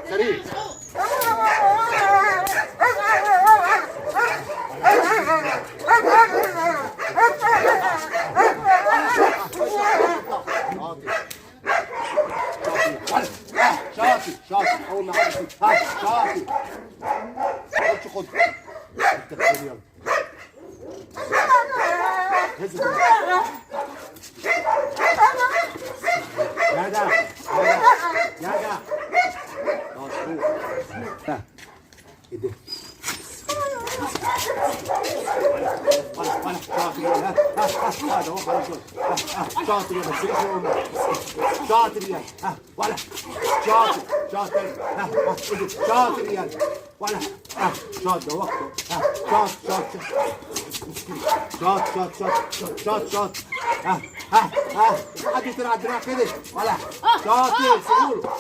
سريع. شاطر اول ما عرفت هات شاطر خد يلا هز يا ده ايدي ولا شاطر يلا هذا هو خلاص شاطر يلا شاطر يلا ولا شاطر شاطر يلا ولا شاطر وقته شاطر حد يطلع الدراع كده ولا شاطر سيبوله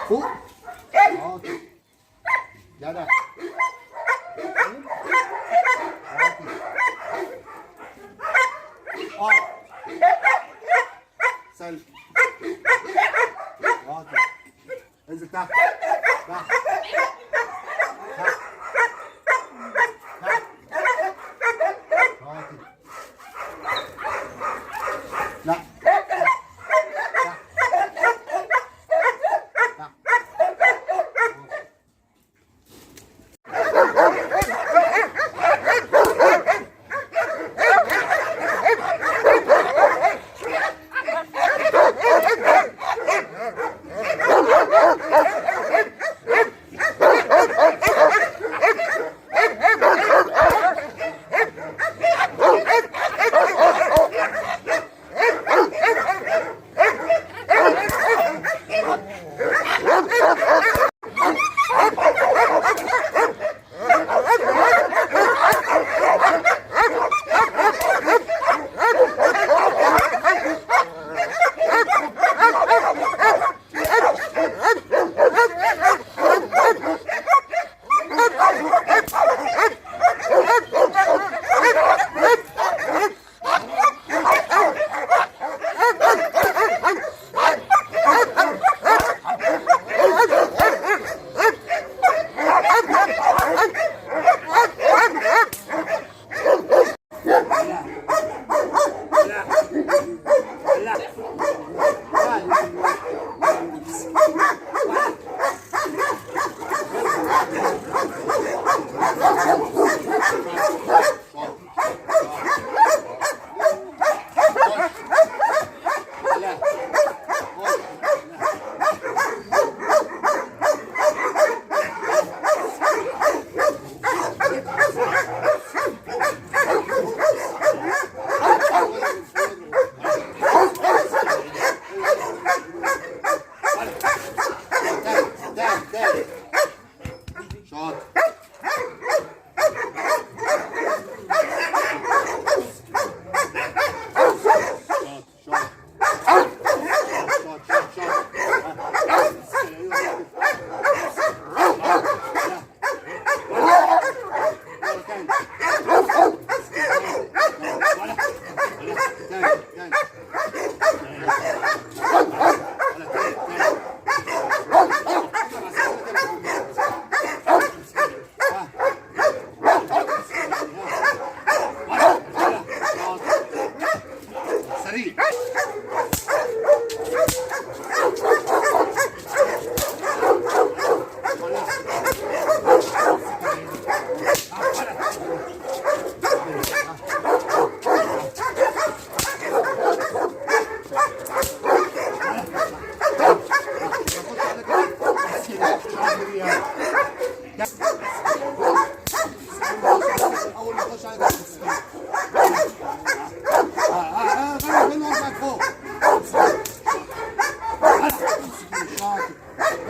فوق جدع سلم انزل تحت تحت لا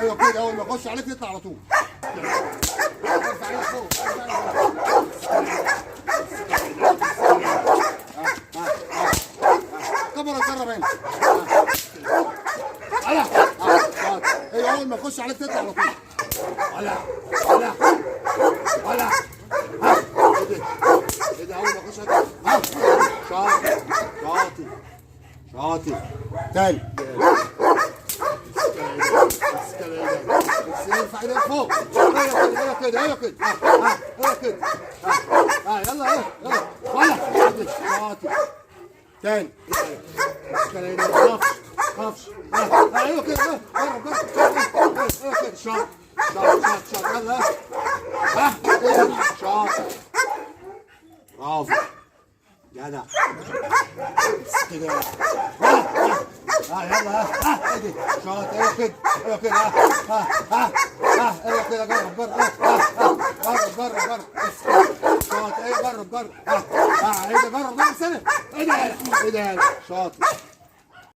ايوه كده، اول ما يخش عليك يطلع على طول. ارفع ايدك فوق، كبر وجرب هنا. ايوه اول ما يخش عليك تطلع على طول. ولا ها ايه ده اول ما يخش عليك. ها شاطر تاني. ارفع ايدك فوق. ايوه كده يلا شاطر تاني. ما تخافش. ايوه كده جرب ايوه كده شاطر يلا شاطر برافو جدع كده يلا ادي شاطر ايوه كده ايوه كده جرب شاطر ايوه جرب ايه ده جرب سنه ايه ده شاطر